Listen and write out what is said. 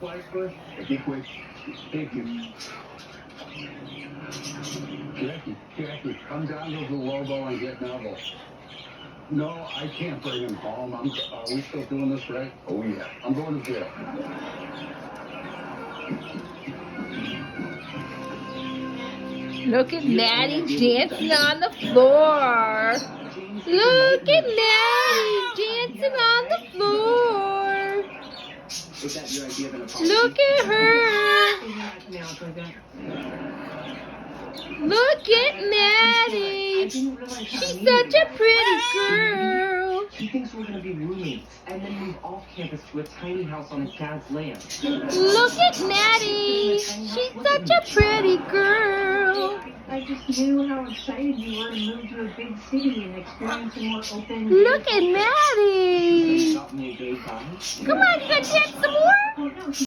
flags first? Be quick. Thank you. Jackie, come down to the Lobo and get Neville. No, I can't bring him home. Are we still doing this right? Oh, yeah. I'm going to jail. Look at Maddy dancing on the floor. Look at Maddy dancing on the floor. Look at her. Look at Maddy. She's such a pretty girl. He thinks we're going to be roommates and then move off campus to a tiny house on his dad's land. Look at Maddy. She's such a pretty girl. I just knew how excited you were to move to a big city and experience a more open... Look at Maddy. Got me a gay guy. Come on, you gonna dance some more? Oh, no.